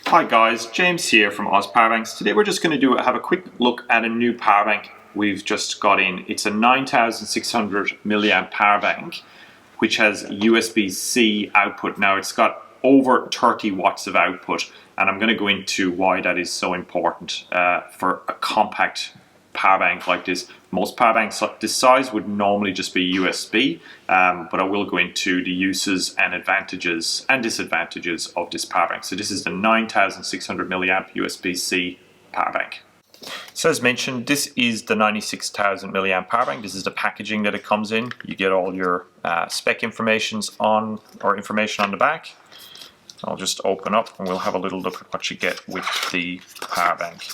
Hi guys, James here from Oz Powerbanks. Today we're just going to have a quick look at a new power bank we've just got in. It's a 9600 milliamp power bank which has USB-C output. Now it's got over 30 watts of output, and I'm going to go into why that is so important for a compact power bank like this. Most power banks this size would normally just be USB, but I will go into the uses and advantages and disadvantages of this power bank. So this is the 9600 milliamp USB-C power bank. So as mentioned, this is the 96,000 milliamp power bank. This is the packaging that it comes in. You get all your spec information on the back. I'll just open up and we'll have a little look at what you get with the power bank.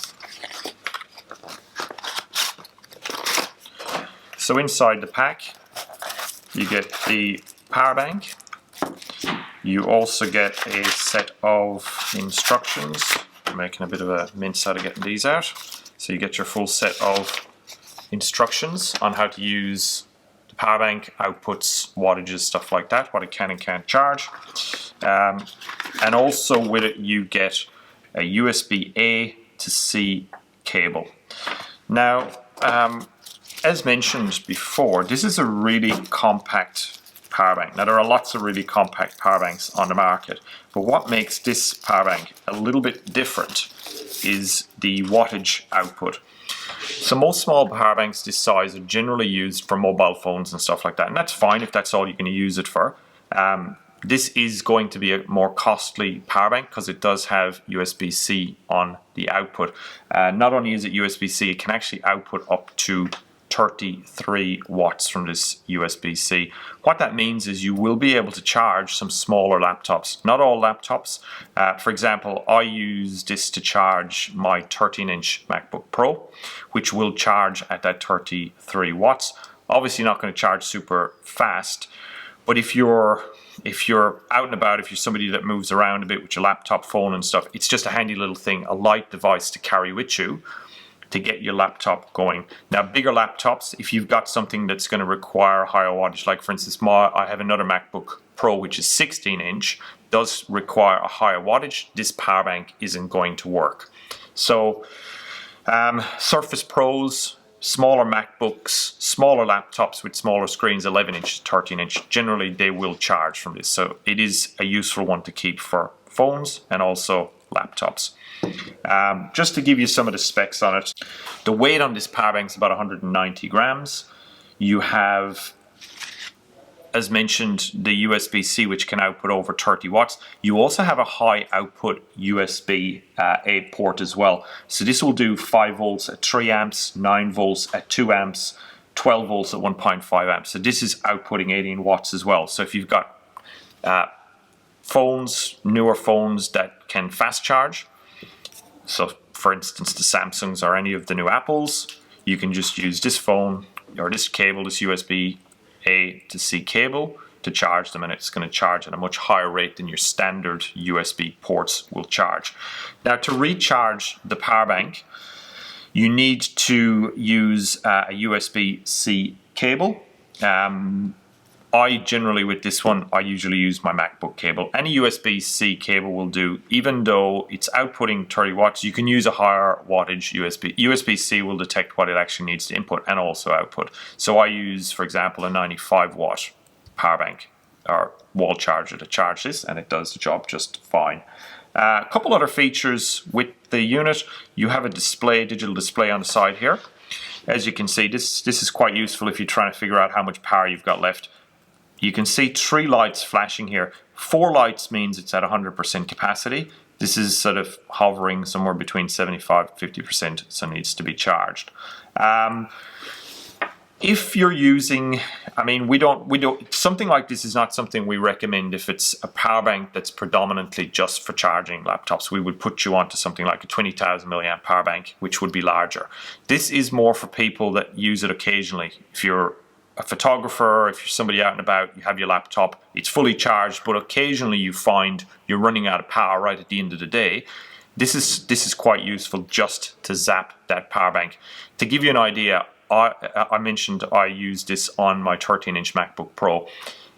So inside the pack, you get the power bank. You also get a set of instructions. I'm making a bit of a mince out of getting these out. So you get your full set of instructions on how to use the power bank, outputs, wattages, stuff like that, what it can and can't charge. And also with it you get a USB-A to C cable. Now, as mentioned before, this is a really compact power bank. Now there are lots of really compact power banks on the market, but what makes this power bank a little bit different is the wattage output. So most small power banks this size are generally used for mobile phones and stuff like that, and that's fine if that's all you're going to use it for. This is going to be a more costly power bank because it does have USB-C on the output. Not only is it USB-C, it can actually output up to 33 watts from this USB-C. What that means is you will be able to charge some smaller laptops. Not all laptops. For example, I use this to charge my 13-inch MacBook Pro, which will charge at that 33 watts. Obviously not going to charge super fast, but if you're out and about, if you're somebody that moves around a bit with your laptop, phone and stuff, it's just a handy little thing, a light device to carry with you to get your laptop going. Now bigger laptops, if you've got something that's going to require higher wattage, like for instance I have another MacBook Pro which is 16-inch, does require a higher wattage, this power bank isn't going to work. So Surface Pros, smaller MacBooks, smaller laptops with smaller screens, 11-inch, 13-inch, generally they will charge from this. So it is a useful one to keep for phones and also laptops. Just to give you some of the specs on it, the weight on this power bank is about 190 grams. You have, as mentioned, the USB-C which can output over 30 watts. You also have a high output USB-A port as well. So this will do 5 volts at 3 amps, 9 volts at 2 amps, 12 volts at 1.5 amps. So this is outputting 18 watts as well. So if you've got phones, newer phones that can fast charge, so for instance the Samsungs or any of the new Apples, you can just use this phone or this cable, this USB-A to C cable to charge them, and it's going to charge at a much higher rate than your standard USB ports will charge. Now to recharge the power bank, you need to use a USB-C cable. I generally, with this one, I usually use my MacBook cable. Any USB-C cable will do. Even though it's outputting 30 watts, you can use a higher wattage USB. USB-C will detect what it actually needs to input and also output. So I use, for example, a 95 watt power bank or wall charger to charge this, and it does the job just fine. A couple other features with the unit. You have a digital display on the side here. As you can see, this is quite useful if you're trying to figure out how much power you've got left. You can see 3 lights flashing here. 4 lights means it's at 100% capacity. This is sort of hovering somewhere between 75–50%, so it needs to be charged. If you're using, something like this is not something we recommend if it's a power bank that's predominantly just for charging laptops. We would put you onto something like a 20,000 milliamp power bank, which would be larger. This is more for people that use it occasionally. If you're a photographer, if you're somebody out and about, you have your laptop, it's fully charged, but occasionally you find you're running out of power right at the end of the day. This is quite useful just to zap that power bank. To give you an idea, I mentioned I use this on my 13-inch MacBook Pro.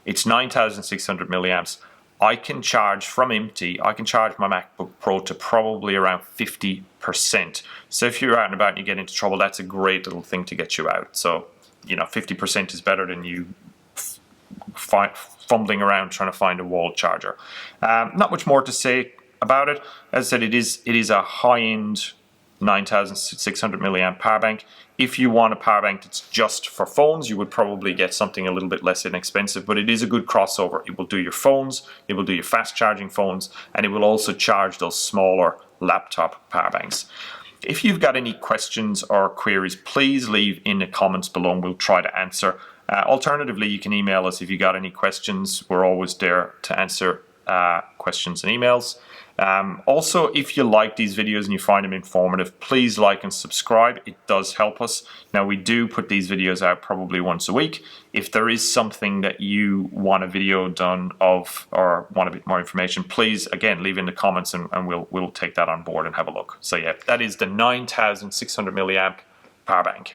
It's 9,600 milliamps. I can charge from empty, I can charge my MacBook Pro to probably around 50%. So if you're out and about and you get into trouble, that's a great little thing to get you out. So, 50% is better than you fumbling around trying to find a wall charger. Not much more to say about it. As I said, it is a high-end 9,600 milliamp power bank. If you want a power bank that's just for phones, you would probably get something a little bit less inexpensive, but it is a good crossover. It will do your phones, it will do your fast charging phones, and it will also charge those smaller laptop power banks. If you've got any questions or queries, please leave in the comments below and we'll try to answer. Alternatively, you can email us if you got any questions. We're always there to answer questions and emails. Also, if you like these videos and you find them informative, please like and subscribe. It does help us. Now, we do put these videos out probably once a week. If there is something that you want a video done of or want a bit more information, please, again, leave in the comments and we'll take that on board and have a look. So yeah, that is the 9,600 milliamp power bank.